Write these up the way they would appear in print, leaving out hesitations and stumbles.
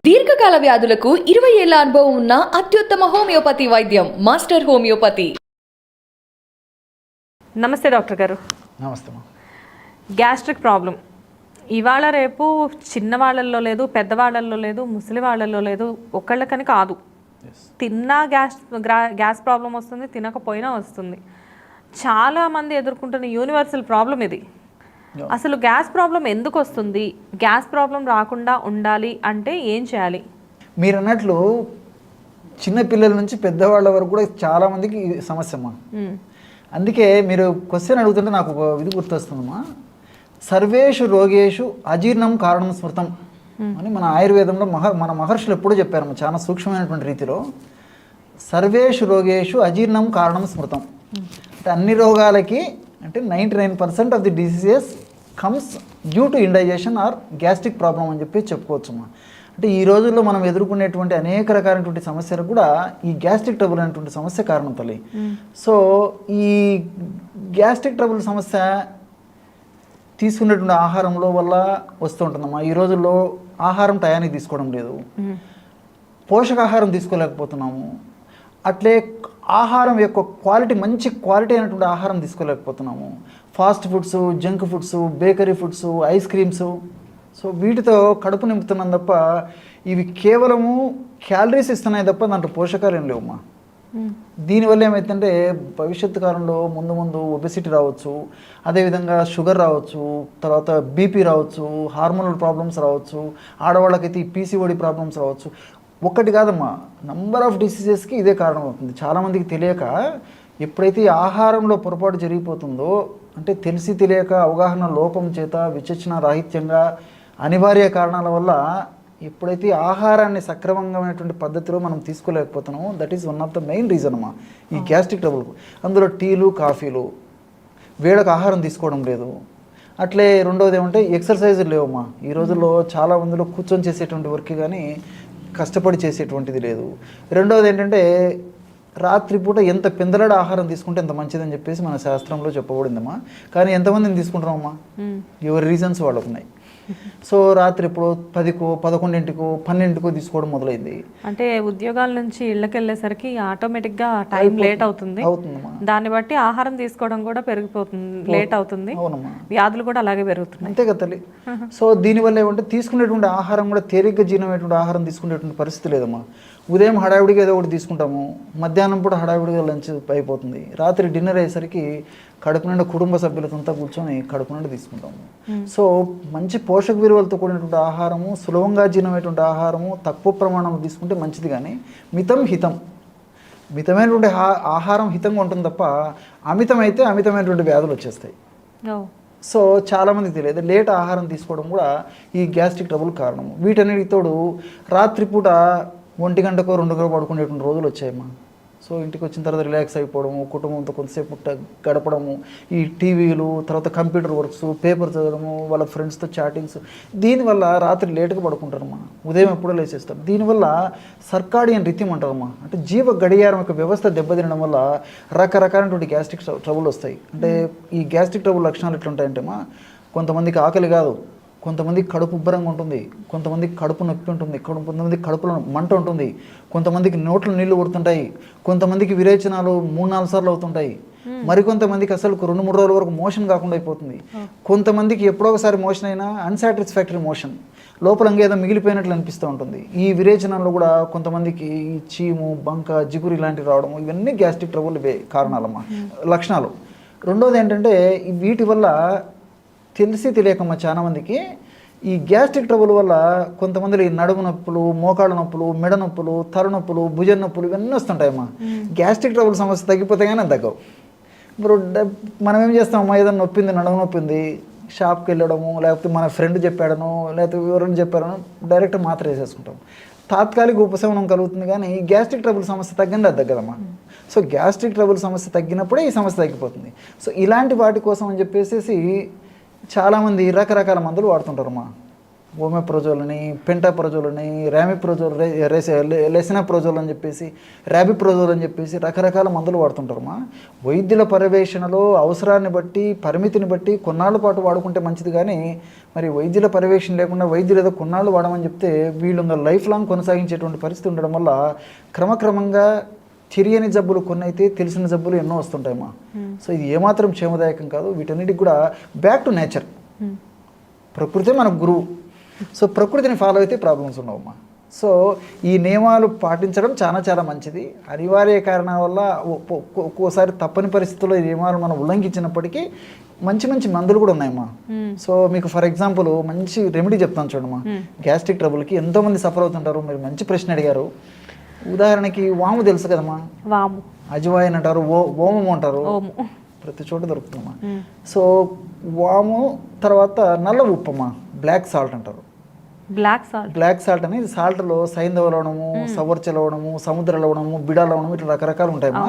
దీర్ఘకాల వ్యాధులకు 20 ఏళ్ల అనుభవం ఉన్న అత్యుత్తమ హోమియోపతి వైద్యం మాస్టర్ హోమియోపతి. నమస్తే డాక్టర్ గారు. నమస్తే. గ్యాస్ట్రిక్ ప్రాబ్లం ఇవాళ రేపు చిన్నవాళ్ళల్లో లేదు, పెద్దవాళ్ళల్లో లేదు, ముసలి వాళ్ళల్లో లేదు, ఒకళ్ళకని కాదు. తిన్నా గ్యాస్ ప్రాబ్లం వస్తుంది, తినకపోయినా వస్తుంది. చాలామంది ఎదుర్కొంటున్న యూనివర్సల్ ప్రాబ్లం ఇది. అసలు గ్యాస్ ప్రాబ్లం ఎందుకు వస్తుంది? గ్యాస్ ప్రాబ్లం రాకుండా ఉండాలి అంటే ఏం చేయాలి? మీరు అన్నట్లు చిన్నపిల్లల నుంచి పెద్దవాళ్ళ వరకు కూడా చాలామందికి సమస్య అమ్మా. అందుకే మీరు క్వశ్చన్ అడుగుతుంటే నాకు ఒక ఇది గుర్తొస్తుందమ్మా. సర్వేషు రోగేషు అజీర్ణం కారణం స్మృతం అని మన ఆయుర్వేదంలో మన మహర్షులు ఎప్పుడూ చెప్పారమ్మా, చాలా సూక్ష్మమైనటువంటి రీతిలో. సర్వేషు రోగేషు అజీర్ణం కారణం స్మృతం అంటే అన్ని రోగాలకి అంటే 99% of the diseases comes due to indigestion or gastric problem అని చెప్పి చెప్పుకోవచ్చమ్మా. అంటే ఈ రోజుల్లో మనం ఎదుర్కొనేటువంటి అనేక రకాలైనటువంటి సమస్యలకు కూడా ఈ గ్యాస్ట్రిక్ ట్రబుల్ అనేటువంటి సమస్య కారణం తల్లి. సో ఈ గ్యాస్ట్రిక్ ట్రబుల్ సమస్య తీసుకునేటువంటి ఆహారంలో వల్ల వస్తూ ఉంటుందమ్మా. ఈ రోజుల్లో ఆహారం టయానికి తీసుకోవడం లేదు, పోషకాహారం తీసుకోలేకపోతున్నాము. అట్లే ఆహారం యొక్క క్వాలిటీ, మంచి క్వాలిటీ అయినటువంటి ఆహారం తీసుకోలేకపోతున్నాము. Fast foods, junk foods, bakery foods, ice creams, so వీటితో కడుపు నింపుతున్నాం తప్ప ఇవి కేవలము క్యాలరీస్ ఇస్తున్నాయి తప్ప దాంట్లో పోషకాలు ఏం లేవమ్మా. దీనివల్ల ఏమైతుందంటే భవిష్యత్తు కాలంలో ముందు ముందు ఒబెసిటీ రావచ్చు, అదేవిధంగా షుగర్ రావచ్చు, తర్వాత బీపీ రావచ్చు, హార్మోనల్ ప్రాబ్లమ్స్ రావచ్చు, ఆడవాళ్ళకైతే ఈ పీసీఓడి ప్రాబ్లమ్స్ రావచ్చు. ఒక్కటి కాదమ్మా, నంబర్ ఆఫ్ డిసీజెస్కి ఇదే కారణం అవుతుంది. చాలామందికి తెలియక ఎప్పుడైతే ఈ ఆహారంలో పొరపాటు జరిగిపోతుందో, అంటే తెలిసి తెలియక అవగాహన లోపం చేత విచక్షణ రాహిత్యంగా అనివార్య కారణాల వల్ల ఎప్పుడైతే ఆహారాన్ని సక్రమంగామైనటువంటి పద్ధతిలో మనం తీసుకోలేకపోతున్నామో, that is one of the main reason అమ్మా ఈ గ్యాస్ట్రిక్ ట్రబుల్కు. అందులో టీలు, కాఫీలు, వేళకు ఆహారం తీసుకోవడం లేదు. అట్లే రెండవది ఏమంటే ఎక్సర్సైజులు లేవమ్మా. ఈ రోజుల్లో చాలా మందిలో కూర్చొని చేసేటువంటి వర్క్ కానీ కష్టపడి చేసేటువంటిది లేదు. రెండవది ఏంటంటే రాత్రిపూట ఎంత పెందలాడ ఆహారం తీసుకుంటే ఎంత మంచిదని చెప్పేసి మన శాస్త్రంలో చెప్పబడిందమ్మా. కానీ ఎంతమందిని తీసుకుంటున్నామమ్మా? ఎవరి రీజన్స్ వాళ్ళకు ఉన్నాయి. సో రాత్రి ఇప్పుడు 10కో, 11కో, 12కో తీసుకోవడం మొదలైంది. అంటే ఉద్యోగాల నుంచి ఇళ్ళకి వెళ్ళేసరికి ఆటోమేటిక్గా టైం లేట్ అవుతుంది. దాన్ని బట్టి ఆహారం తీసుకోవడం కూడా పెరిగిపోతుంది, లేట్ అవుతుంది. అవునమ్మా, వ్యాధులు కూడా అలాగే పెరుగుతున్నాయి. అంతే కదా తల్లి. సో దీనివల్ల ఏమంటే తీసుకునేటువంటి ఆహారం కూడా తేలిగ్గా జీర్ణమైనటువంటి ఆహారం తీసుకునేటువంటి పరిస్థితి లేదమ్మా. ఉదయం హడావిడిగా ఏదో ఒకటి తీసుకుంటాము, మధ్యాహ్నం పూట హడావిడిగా లంచ్ అయిపోతుంది, రాత్రి డిన్నర్ అయ్యేసరికి కడుపు నిండా కుటుంబ సభ్యులతో కూర్చొని కడుపు నిండా తీసుకుంటాము. సో మంచి పోషక విలువలతో కూడినటువంటి ఆహారము, సులభంగా జీర్ణమైనటువంటి ఆహారము తక్కువ ప్రమాణంలో తీసుకుంటే మంచిది. కానీ మితమైనటువంటి ఆహారం హితంగా ఉంటుంది తప్ప అమితమైతే అమితమైనటువంటి వ్యాధులు వచ్చేస్తాయి. సో చాలామందికి తెలియదు, లేట్ ఆహారం తీసుకోవడం కూడా ఈ గ్యాస్ట్రిక్ ట్రబుల్ కారణము. వీటన్నిటికి తోడు రాత్రిపూట 1 గంటకో 2 గంటకో పడుకునేటువంటి రోజులు వచ్చాయమ్మా. సో ఇంటికి వచ్చిన తర్వాత రిలాక్స్ అయిపోవడము, కుటుంబంతో కొంతసేపు గడపడము, ఈ టీవీలు, తర్వాత కంప్యూటర్ వర్క్స్, పేపర్ చదవడము, వాళ్ళ ఫ్రెండ్స్తో చాటింగ్స్, దీనివల్ల రాత్రి లేటుగా పడుకుంటారమ్మా, ఉదయం ఎప్పుడో లేచేస్తారు. దీనివల్ల సర్కాడియన్ రిథమ్ అంటారమ్మా, అంటే జీవ గడియారం యొక్క వ్యవస్థ దెబ్బతినడం వల్ల రకరకాలైనటువంటి గ్యాస్ట్రిక్ ట్రబుల్ వస్తాయి. అంటే ఈ గ్యాస్ట్రిక్ ట్రబుల్ లక్షణాలు ఎట్లుంటాయంటేమా, కొంతమందికి ఆకలి కాదు, కొంతమందికి కడుపు ఉబ్బరంగా ఉంటుంది, కొంతమందికి కడుపు నొప్పి ఉంటుంది, కొంతమందికి కడుపులో మంట ఉంటుంది, కొంతమందికి నోట్లో నీళ్లు కొడుతుంటాయి, కొంతమందికి విరేచనాలు 3-4 సార్లు అవుతుంటాయి, మరికొంతమందికి అసలు 2-3 రోజుల వరకు మోషన్ కాకుండా అయిపోతుంది, కొంతమందికి ఎప్పుడో ఒకసారి మోషన్ అయినా అన్సాటిస్ఫాక్టరీ మోషన్, లోపల ఇంకేదో మిగిలిపోయినట్లు అనిపిస్తూ ఉంటుంది. ఈ విరేచనాల్లో కూడా కొంతమందికి ఈ చీము, బంక, జిగురు ఇలాంటివి రావడం, ఇవన్నీ గ్యాస్ట్రిక్ ట్రబుల్ కారణాలమ్మా, లక్షణాలు. రెండోది ఏంటంటే వీటి వల్ల తెలిసి తెలియకమ్మా చాలామందికి ఈ గ్యాస్ట్రిక్ ట్రబుల్ వల్ల కొంతమందిలో ఈ నడుము నొప్పులు, మోకాళ్ళ నొప్పులు, మెడ నొప్పులు, తల నొప్పులు, భుజం నొప్పులు ఇవన్నీ వస్తుంటాయమ్మా. గ్యాస్ట్రిక్ ట్రబుల్ సమస్య తగ్గిపోతే కానీ తగ్గవు. ఇప్పుడు మనం ఏం చేస్తామమ్మా, ఏదైనా నొప్పింది, నడుము నొప్పింది, షాప్కి వెళ్ళడము, లేకపోతే మన ఫ్రెండ్ చెప్పాడను, లేకపోతే ఎవరైనా చెప్పాడను, డైరెక్ట్ మాత్ర వేసేసుకుంటాం. తాత్కాలిక ఉపశమనం కలుగుతుంది కానీ గ్యాస్ట్రిక్ ట్రబుల్ సమస్య తగ్గండి అది తగ్గదమ్మా. సో గ్యాస్ట్రిక్ ట్రబుల్ సమస్య తగ్గినప్పుడే ఈ సమస్య తగ్గిపోతుంది. సో ఇలాంటి వాటి కోసం అని చెప్పేసి చాలామంది రకరకాల మందులు వాడుతుంటారమ్మా. ఓమెప్రజోల్ అని, పెంటాప్రజోల్ అని, ర్యామిప్రజోల్, లెసినాప్రజోల్ అని చెప్పేసి, ర్యాబిప్రజోల్ అని చెప్పేసి రకరకాల మందులు వాడుతుంటారమ్మా. వైద్యుల పర్యవేక్షణలో అవసరాన్ని బట్టి, పరిమితిని బట్టి కొన్నాళ్ళ పాటు వాడుకుంటే మంచిది. కానీ మరి వైద్యుల పర్యవేక్షణ లేకుండా వైద్యులు ఏదో కొన్నాళ్ళు వాడమని చెప్తే వీళ్ళు ఇంకా లైఫ్ లాంగ్ కొనసాగించేటువంటి పరిస్థితి ఉండడం వల్ల క్రమక్రమంగా తెలియని జబ్బులు కొన్ని అయితే తెలిసిన జబ్బులు ఎన్నో వస్తుంటాయమ్మా. సో ఇది ఏమాత్రం క్షేమదాయకం కాదు. వీటన్నిటికి కూడా బ్యాక్ టు నేచర్, ప్రకృతి మన గురువు. సో ప్రకృతిని ఫాలో అయితే ప్రాబ్లమ్స్ ఉండవమ్మా. సో ఈ నియమాలు పాటించడం చాలా చాలా మంచిది. అనివార్య కారణాల వల్ల ఒక్కోసారి తప్పని పరిస్థితుల్లో ఈ నియమాలు మనం ఉల్లంఘించినప్పటికీ మంచి మంచి మందులు కూడా ఉన్నాయమ్మా. సో మీకు ఫర్ ఎగ్జాంపుల్ మంచి రెమెడీ చెప్తాను చూడమ్మా. గ్యాస్ట్రిక్ ట్రబుల్కి ఎంతోమంది సఫర్ అవుతుంటారు. మీరు మంచి ప్రశ్న అడిగారు. ఉదాహరణకి వాము తెలుసు కదమ్మా, వాము, అజవాయిన్ అంటారు, ఓమము అంటారు, ప్రతి చోట దొరుకుతుందమ్మా. సో వాము తర్వాత నల్ల ఉప్పమ్మా, బ్లాక్ సాల్ట్ అంటారు. బ్లాక్ సాల్ట్ అనేది సాల్ట్లో సైంధవ లవణము, సవర్చ లవణము, సముద్ర లవణము, బిడా లవణము, ఇట్లా రకరకాలు ఉంటాయమ్మా.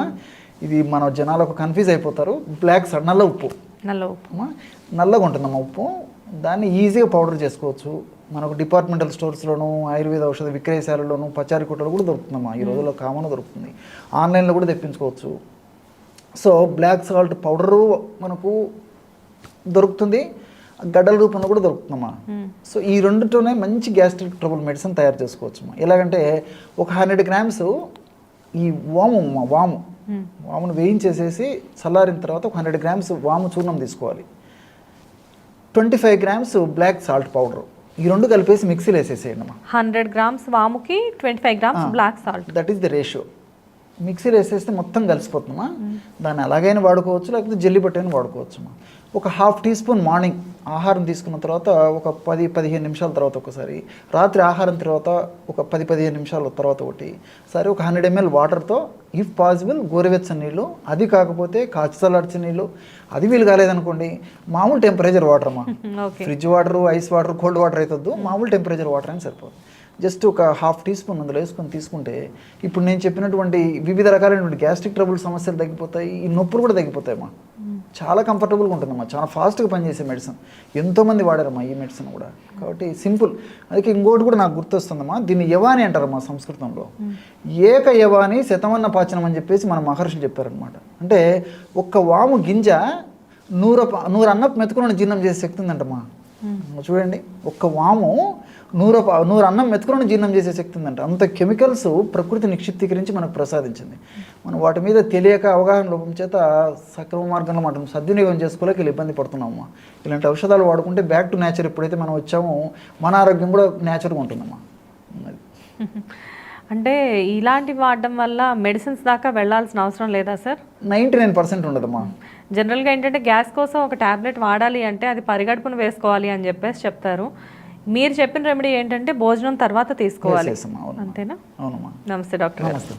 ఇది మన జనాలకు కన్ఫ్యూజ్ అయిపోతారు. బ్లాక్ సాల్ట్ నల్ల ఉప్పు, నల్లగా ఉంటుందమ్మా ఉప్పు. దాన్ని ఈజీగా పౌడర్ చేసుకోవచ్చు. మనకు డిపార్ట్మెంటల్ స్టోర్స్లోను, ఆయుర్వేద ఔషధ విక్రయశాలలోను, పచారీ కొట్టలు కూడా దొరుకుతుందమ్మా. ఈ రోజుల్లో కామన్గా దొరుకుతుంది. ఆన్లైన్లో కూడా తెప్పించుకోవచ్చు. సో బ్లాక్ సాల్ట్ పౌడరు మనకు దొరుకుతుంది, గడ్డల రూపంలో కూడా దొరుకుతుందమ్మా. సో ఈ రెండుతోనే మంచి గ్యాస్ట్రిక్ ట్రబుల్ మెడిసిన్ తయారు చేసుకోవచ్చు. ఎలాగంటే ఒక 100 grams ఈ వామును వేయించేసేసి చల్లారిన తర్వాత ఒక 100 grams వాము చూర్ణం తీసుకోవాలి. 25 grams బ్లాక్ సాల్ట్ పౌడర్, ఈ రెండు కలిపేసి మిక్సీలో వేసేసేయండి అమ్మా. 100 grams వాముకి 25 grams black salt, that is the ratio. మిక్సీలో వేసేస్తే మొత్తం కలిసిపోతుందమ్మా. దాన్ని అలాగైనా వాడుకోవచ్చు, లేకపోతే జల్లి పట్టైనా వాడుకోవచ్చమ్మా. ఒక 1/2 teaspoon మార్నింగ్ ఆహారం తీసుకున్న తర్వాత ఒక 10-15 నిమిషాల తర్వాత ఒకసారి, రాత్రి ఆహారం తర్వాత ఒక 10-15 నిమిషాల తర్వాత ఒకటి సరే ఒక 100 ml వాటర్తో ఇఫ్ పాసిబుల్ గోరువెచ్చని నీళ్ళు, అది కాకపోతే కాచి చల్లార్చిన నీళ్ళు, అది వీలు కాలేదనుకోండి మామూలు టెంపరేచర్ వాటర్ అమ్మా. Fridge water, ice water, cold water అవుతుంది, మామూలు టెంపరేచర్ వాటర్ అని సరిపోతుంది. జస్ట్ ఒక 1/2 teaspoon అందులో వేసుకొని తీసుకుంటే ఇప్పుడు నేను చెప్పినటువంటి వివిధ రకాలైనటువంటి గ్యాస్ట్రిక్ ట్రబుల్ సమస్యలు తగ్గిపోతాయి. ఈ నొప్పులు కూడా తగ్గిపోతాయమ్మా. చాలా కంఫర్టబుల్గా ఉంటుందమ్మా. చాలా ఫాస్ట్గా పనిచేసే మెడిసిన్. ఎంతోమంది వాడారమ్మా ఈ మెడిసిన్ కూడా. కాబట్టి సింపుల్. అందుకే ఇంకోటి కూడా నాకు గుర్తొస్తుందమ్మా, దీన్ని యవాని అంటారమ్మా సంస్కృతంలో. ఏక యవాని శతమన్న పాచనం అని చెప్పేసి మన మహర్షులు చెప్పారనమాట. అంటే ఒక్క వాము గింజ 100 అన్నపు మెతుకులను జీర్ణం చేసే శక్తి ఉందంటమ్మా. చూడండి, ఒక్క వాము 100 అన్నం మెతుకులను జీర్ణం చేసే శక్తి ఉందంట. అంత కెమికల్స్ ప్రకృతి నిక్షిప్తీకరించి మనకు ప్రసాదించింది. మనం వాటి మీద తెలియక అవగాహన లోపం చేత సక్రమ మార్గంలో మనం సద్వినియోగం చేసుకోలేక ఇలా ఇబ్బంది పడుతున్నామమ్మా. ఇలాంటి ఔషధాలు వాడుకుంటే బ్యాక్ టు నేచర్ ఎప్పుడైతే మనం వచ్చామో మన ఆరోగ్యం కూడా నేచర్గా ఉంటుందమ్మా. అంటే ఇలాంటివి వాడడం వల్ల మెడిసిన్స్ దాకా వెళ్ళాల్సిన అవసరం లేదా సార్? 99% ఉండదమ్మా. జనరల్గా ఏంటంటే గ్యాస్ కోసం ఒక టాబ్లెట్ వాడాలి అంటే అది పరిగడుపును వేసుకోవాలి అని చెప్పేసి చెప్తారు. మీరు చెప్పిన రెమెడీ ఏంటంటే భోజనం తర్వాత తీసుకోవాలి, అంతేనా? అవునమ్మా. నమస్తే డాక్టర్. నమస్తే.